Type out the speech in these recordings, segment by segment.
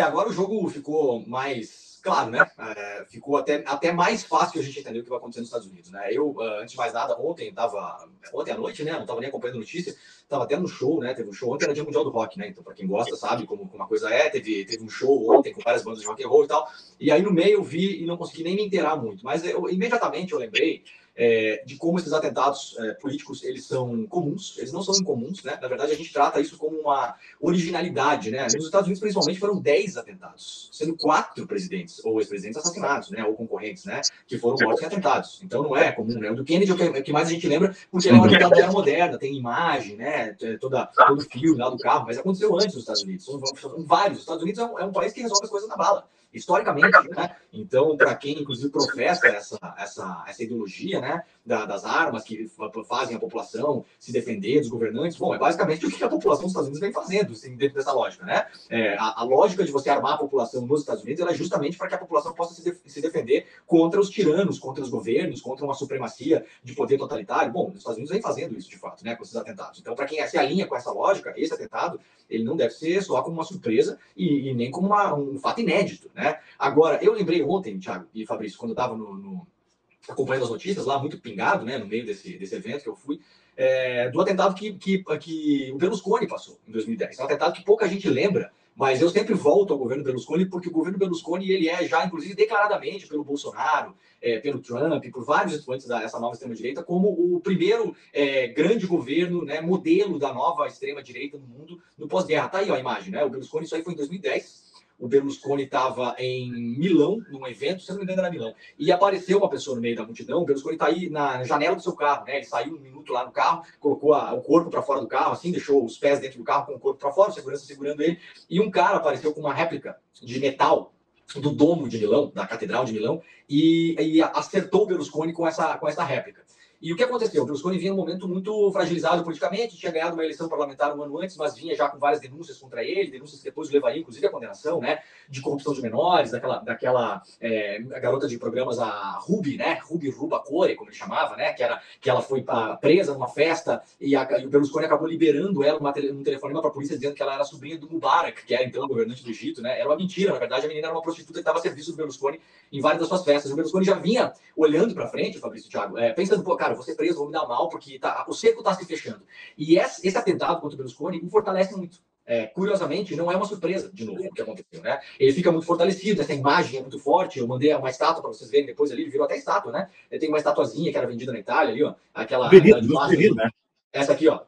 Agora o jogo ficou mais claro, né? Ficou até mais fácil a gente entender o que vai acontecer nos Estados Unidos, né? Eu, antes de mais nada, ontem à noite, né? Não estava nem acompanhando notícia, estava até no show, né? Teve um show ontem, era Dia Mundial do Rock, né? Então, para quem gosta, sabe como a coisa é. Teve um show ontem com várias bandas de rock and roll e tal. E aí no meio eu vi e não consegui nem me inteirar muito. Mas imediatamente eu lembrei de como esses atentados políticos, eles são comuns, eles não são incomuns, né? Na verdade, a gente trata isso como uma originalidade, né? Nos Estados Unidos, principalmente, foram 10 atentados, sendo 4 presidentes ou ex-presidentes assassinados, né? Ou concorrentes, né? Que foram mortos em atentados. Então, não é comum, né? O do Kennedy é o que mais a gente lembra, porque ele é um atentado da era moderna, tem imagem, né? Todo filme lá do carro, mas aconteceu antes nos Estados Unidos. São vários. Os Estados Unidos é um país que resolve as coisas na bala, historicamente, né? Então, para quem, inclusive, professa essa ideologia, né, das armas que fazem a população se defender dos governantes, bom, é basicamente o que a população dos Estados Unidos vem fazendo, assim, dentro dessa lógica, né? A lógica de você armar a população nos Estados Unidos ela é justamente para que a população possa se defender contra os tiranos, contra os governos, contra uma supremacia de poder totalitário. Bom, os Estados Unidos vem fazendo isso, de fato, né, com esses atentados. Então, para quem se alinha com essa lógica, esse atentado, ele não deve ser só como uma surpresa e nem como um fato inédito, né? Agora, eu lembrei ontem, Thiago e Fabrício, quando eu estava acompanhando as notícias lá, muito pingado, né, no meio desse evento que eu fui, do atentado que o Berlusconi passou em 2010. É um atentado que pouca gente lembra, mas eu sempre volto ao governo Berlusconi, porque o governo Berlusconi ele é já, inclusive, declaradamente pelo Bolsonaro, pelo Trump, por vários expoentes dessa nova extrema-direita, como o primeiro grande governo, né, modelo da nova extrema-direita no mundo no pós-guerra. Tá aí ó, a imagem, né? O Berlusconi, isso aí foi em 2010. O Berlusconi estava em Milão, num evento, se não me engano era Milão, e apareceu uma pessoa no meio da multidão. O Berlusconi está aí na janela do seu carro, né? Ele saiu um minuto lá no carro, colocou o corpo para fora do carro, assim, deixou os pés dentro do carro com o corpo para fora, o segurança segurando ele, e um cara apareceu com uma réplica de metal do domo de Milão, da Catedral de Milão, e acertou o Berlusconi com essa réplica. E o que aconteceu? O Berlusconi vinha num momento muito fragilizado politicamente, tinha ganhado uma eleição parlamentar um ano antes, mas vinha já com várias denúncias contra ele, denúncias que depois levariam, inclusive, à condenação, né, de corrupção de menores, daquela garota de programas, a Ruby, né, Ruby Rubacore, como ele chamava, né, que ela foi presa numa festa e o Berlusconi acabou liberando ela num telefonema para a polícia dizendo que ela era sobrinha do Mubarak, que era então o governante do Egito, né, era uma mentira, na verdade a menina era uma prostituta que estava a serviço do Berlusconi em várias das suas festas. O Berlusconi já vinha olhando para frente, Fabrício e Thiago, pensando, pô, cara, vou ser preso, vou me dar mal, porque o cerco está se fechando. E esse atentado contra o Berlusconi o fortalece muito. Curiosamente, não é uma surpresa, de novo, o que aconteceu, né? Ele fica muito fortalecido, essa imagem é muito forte. Eu mandei uma estátua para vocês verem depois ali, ele virou até estátua, né? Tem uma estatuazinha que era vendida na Itália ali, ó. Aquela de baixo, né? Essa aqui, ó.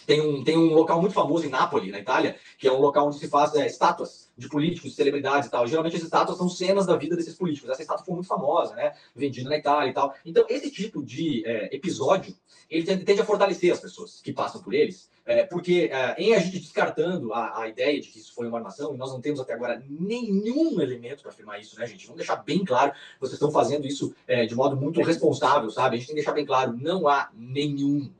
Tem um local muito famoso em Nápoles, na Itália, que é um local onde se faz estátuas de políticos, de celebridades e tal. Geralmente as estátuas são cenas da vida desses políticos. Essa estátua foi muito famosa, né? Vendida na Itália e tal. Então, esse tipo de episódio, ele tende a fortalecer as pessoas que passam por eles, porque em a gente descartando a ideia de que isso foi uma armação, e nós não temos até agora nenhum elemento para afirmar isso, né, gente? Vamos deixar bem claro, vocês estão fazendo isso de modo muito responsável, sabe? A gente tem que deixar bem claro, não há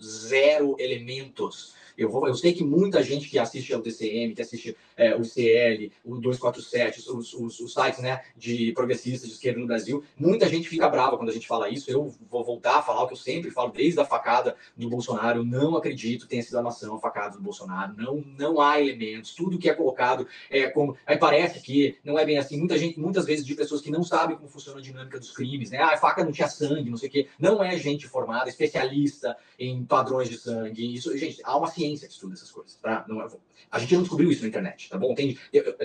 zero elementos. Eu sei que muita gente que assiste ao TCM, que assiste o ICL, o 247, os sites, né, de progressistas de esquerda no Brasil, muita gente fica brava quando a gente fala isso. Eu vou voltar a falar o que eu sempre falo desde a facada do Bolsonaro. Eu não acredito que tenha sido armação a facada do Bolsonaro. Não há elementos. Tudo que é colocado como... Aí parece que não é bem assim. Muitas vezes de pessoas que não sabem como funciona a dinâmica dos crimes, né? A faca não tinha sangue, não sei o quê. Não é gente formada, especialista em padrões de sangue. Isso, gente, há uma ciência que estuda essas coisas, tá? A gente não descobriu isso na internet, tá bom?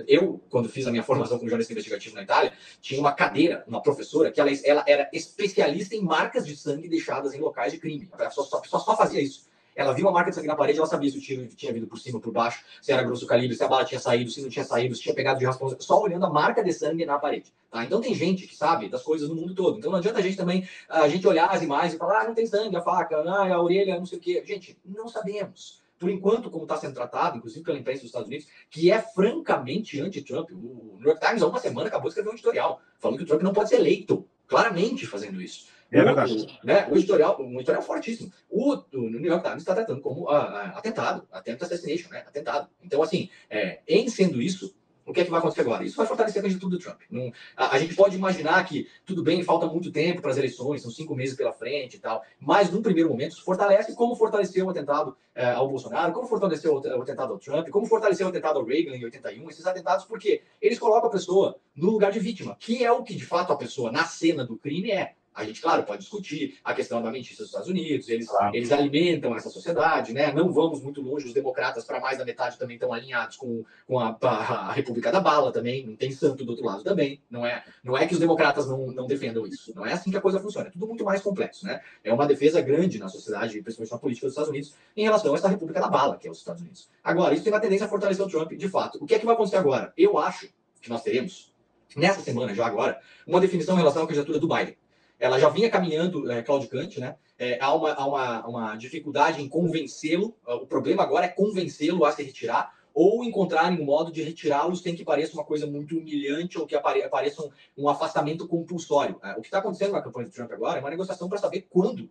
Eu, quando fiz a minha formação como jornalista investigativo na Itália, tinha uma cadeira, uma professora, que ela era especialista em marcas de sangue deixadas em locais de crime. Ela só fazia isso. Ela viu uma marca de sangue na parede, ela sabia se o tiro tinha vindo por cima, por baixo, se era grosso calibre, se a bala tinha saído, se não tinha saído, se tinha pegado de raspão, só olhando a marca de sangue na parede. Tá? Então tem gente que sabe das coisas no mundo todo. Então não adianta a gente olhar as imagens e falar, não tem sangue, a faca, a orelha, não sei o quê. Gente, não sabemos. Por enquanto, como está sendo tratado, inclusive pela imprensa dos Estados Unidos, que é francamente anti-Trump. O New York Times, há uma semana, acabou de escrever um editorial falando que o Trump não pode ser eleito, claramente fazendo isso. O editorial fortíssimo. O New York Times está tratando como atentado, attempt assassination, né? Atentado. Então, assim, em sendo isso, O que é que vai acontecer agora? Isso vai fortalecer a candidatura do Trump. Não, a gente pode imaginar que, tudo bem, falta muito tempo para as eleições, são 5 meses pela frente e tal, mas, num primeiro momento, isso fortalece como fortaleceu o atentado ao Bolsonaro, como fortaleceu o atentado ao Trump, como fortaleceu o atentado ao Reagan em 81, esses atentados, porque eles colocam a pessoa no lugar de vítima, que é o que, de fato, a pessoa na cena do crime é. A gente, claro, pode discutir a questão armamentista dos Estados Unidos, eles alimentam essa sociedade, né? Não vamos muito longe, os democratas, para mais da metade, também estão alinhados com a República da Bala também, não tem santo do outro lado também, não é que os democratas não defendam isso, não é assim que a coisa funciona, é tudo muito mais complexo, né? É uma defesa grande na sociedade, principalmente na política dos Estados Unidos, em relação a essa República da Bala, que é os Estados Unidos. Agora, isso tem uma tendência a fortalecer o Trump, de fato. O que é que vai acontecer agora? Eu acho que nós teremos, nessa semana, já agora, uma definição em relação à candidatura do Biden. Ela já vinha caminhando, claudicante, né? Há uma dificuldade em convencê-lo. O problema agora é convencê-lo a se retirar ou encontrarem um modo de retirá-lo sem que pareça uma coisa muito humilhante ou que pareça um afastamento compulsório. O que está acontecendo na campanha do Trump agora é uma negociação para saber quando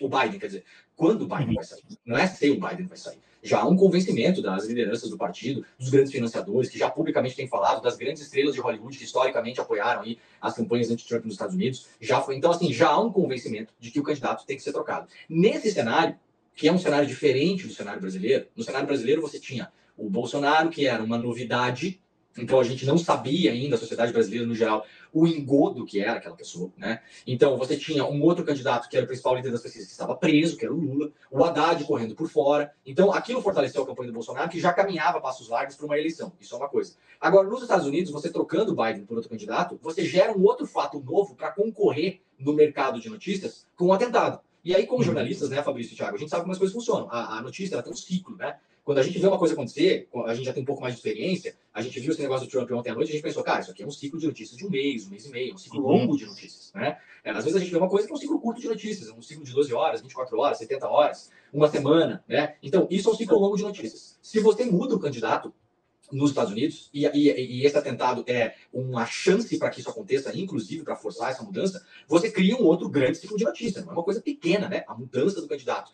o Biden, quer dizer, quando o Biden vai sair. Não é se o Biden vai sair. Já há um convencimento das lideranças do partido, dos grandes financiadores, que já publicamente têm falado, das grandes estrelas de Hollywood, que historicamente apoiaram aí as campanhas anti-Trump nos Estados Unidos. Então, assim, já há um convencimento de que o candidato tem que ser trocado. Nesse cenário, que é um cenário diferente do cenário brasileiro, no cenário brasileiro você tinha o Bolsonaro, que era uma novidade, então a gente não sabia ainda, a sociedade brasileira no geral, o engodo que era aquela pessoa, né? Então você tinha um outro candidato que era o principal líder das pesquisas que estava preso, que era o Lula, o Haddad correndo por fora. Então aquilo fortaleceu a campanha do Bolsonaro, que já caminhava a passos largos para uma eleição. Isso é uma coisa. Agora, nos Estados Unidos, você trocando o Biden por outro candidato, você gera um outro fato novo para concorrer no mercado de notícias com o atentado. E aí, como jornalistas, né, Fabrício e Thiago, a gente sabe como as coisas funcionam. A notícia, ela tem um ciclo, né? Quando a gente vê uma coisa acontecer, a gente já tem um pouco mais de experiência, a gente viu esse negócio do Trump ontem à noite, a gente pensou, cara, isso aqui é um ciclo de notícias de um mês e meio, um ciclo longo de notícias, né? Às vezes a gente vê uma coisa que é um ciclo curto de notícias, um ciclo de 12 horas, 24 horas, 70 horas, uma semana, né? Então, isso é um ciclo longo de notícias. Se você muda o candidato nos Estados Unidos, e esse atentado é uma chance para que isso aconteça, inclusive para forçar essa mudança, você cria um outro grande ciclo de notícias. Não é uma coisa pequena, né? A mudança do candidato.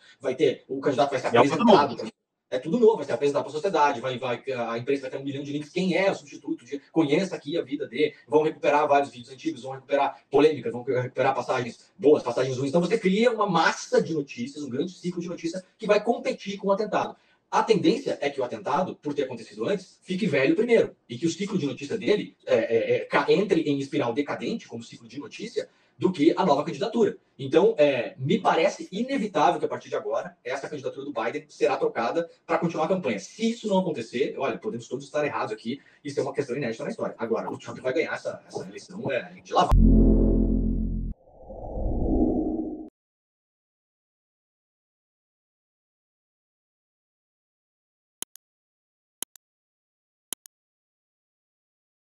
O candidato vai ser apresentado. É tudo novo, vai ser apresentado para a sociedade, a imprensa vai ter 1 milhão de links. Quem é o substituto? Conheça aqui a vida dele. Vão recuperar vários vídeos antigos, vão recuperar polêmicas, vão recuperar passagens boas, passagens ruins. Então você cria uma massa de notícias, um grande ciclo de notícias que vai competir com o atentado. A tendência é que o atentado, por ter acontecido antes, fique velho primeiro. E que o ciclo de notícia dele entre em espiral decadente, como ciclo de notícia, do que a nova candidatura. Então, me parece inevitável que, a partir de agora, essa candidatura do Biden será trocada para continuar a campanha. Se isso não acontecer, olha, podemos todos estar errados aqui e ser uma questão inédita na história. Agora, o Trump vai ganhar essa eleição de lavada.